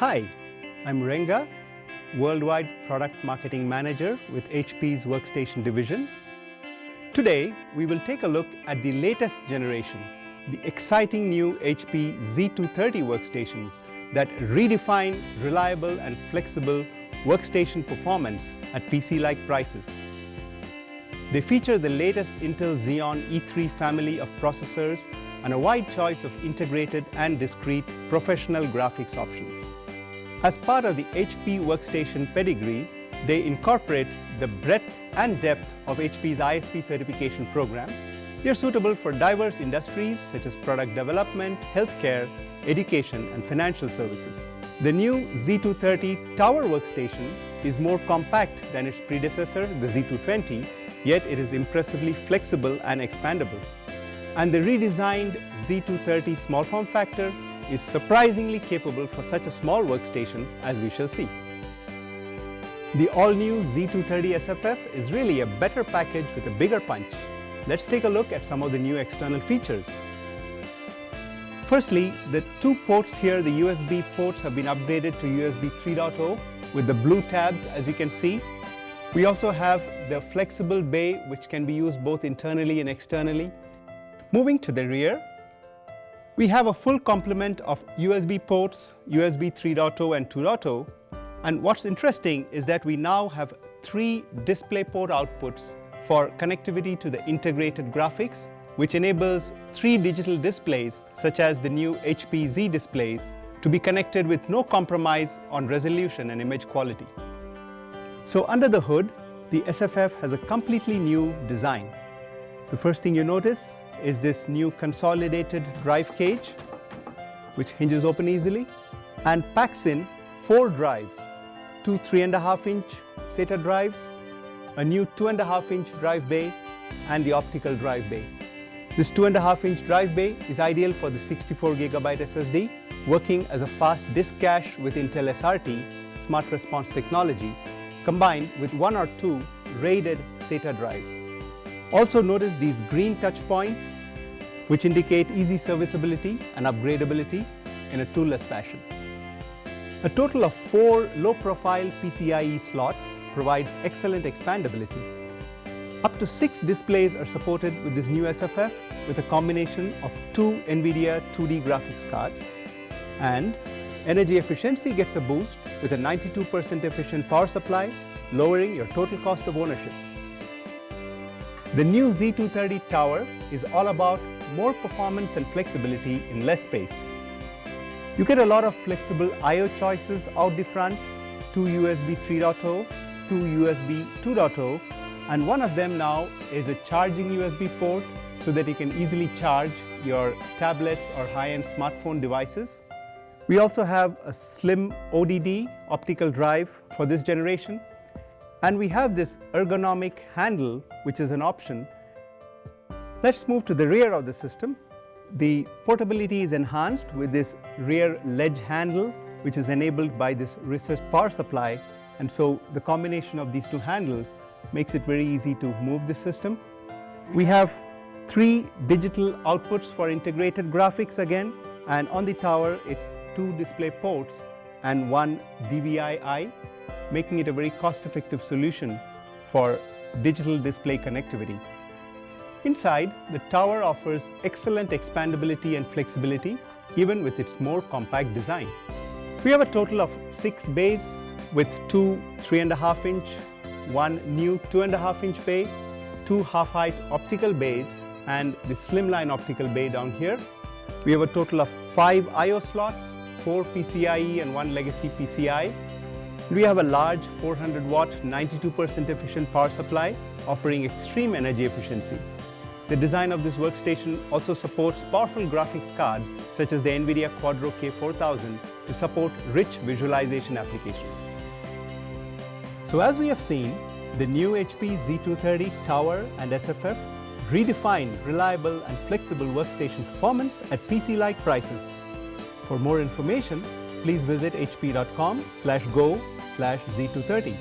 Hi, I'm Renga, Worldwide Product Marketing Manager with HP's Workstation Division. Today, we will take a look at the latest generation, the exciting new HP Z230 workstations that redefine reliable and flexible workstation performance at PC-like prices. They feature the latest Intel Xeon E3 family of processors and a wide choice of integrated and discrete professional graphics options. As part of the HP Workstation pedigree, they incorporate the breadth and depth of HP's ISV certification program. They are suitable for diverse industries such as product development, healthcare, education, and financial services. The new Z230 Tower workstation is more compact than its predecessor, the Z220, yet it is impressively flexible and expandable. And the redesigned Z230 small form factor is surprisingly capable for such a small workstation, as we shall see. The all-new Z230 SFF is really a better package with a bigger punch. Let's take a look at some of the new external features. Firstly, the two ports here, the USB ports, have been upgraded to USB 3.0 with the blue tabs, as you can see. We also have the flexible bay, which can be used both internally and externally. Moving to the rear, we have a full complement of USB ports, USB 3.0 and 2.0. And what's interesting is that we now have 3 DisplayPort outputs for connectivity to the integrated graphics, which enables 3 digital displays, such as the new HP Z displays, to be connected with no compromise on resolution and image quality. So under the hood, the SFF has a completely new design. The first thing you notice is this new consolidated drive cage, which hinges open easily and packs in 4 drives, 2 3.5-inch SATA drives, a new 2.5-inch drive bay, and the optical drive bay. This 2.5-inch drive bay is ideal for the 64GB SSD, working as a fast disk cache with Intel SRT, Smart Response technology, combined with 1 or 2 RAID SATA drives. Also notice these green touch points, which indicate easy serviceability and upgradability in a toolless fashion. A total of 4 low-profile PCIe slots provides excellent expandability. Up to 6 displays are supported with this new SFF with a combination of 2 NVIDIA 2D graphics cards, and energy efficiency gets a boost with a 92% efficient power supply, lowering your total cost of ownership. The new Z230 Tower is all about more performance and flexibility in less space. You get a lot of flexible I/O choices out the front, 2 USB 3.0, 2 USB 2.0, and one of them now is a charging USB port so that you can easily charge your tablets or high-end smartphone devices. We also have a slim ODD optical drive for this generation. And we have this ergonomic handle, which is an option. Let's move to the rear of the system. The portability is enhanced with this rear ledge handle, which is enabled by this recessed power supply. And so the combination of these 2 handles makes it very easy to move the system. We have 3 digital outputs for integrated graphics again. And on the tower, it's 2 display ports and 1 DVI-I, making it a very cost-effective solution for digital display connectivity. Inside, the tower offers excellent expandability and flexibility, even with its more compact design. We have a total of 6 bays with 2 3.5-inch, 1 new 2.5-inch bay, 2 half-height optical bays, and the slimline optical bay down here. We have a total of 5 I/O slots, 4 PCIe and 1 legacy PCI. We have a large 400-watt, 92% efficient power supply, offering extreme energy efficiency. The design of this workstation also supports powerful graphics cards, such as the NVIDIA Quadro K4000, to support rich visualization applications. So as we have seen, the new HP Z230 Tower and SFF redefine reliable and flexible workstation performance at PC-like prices. For more information, please visit hp.com/go/Z230.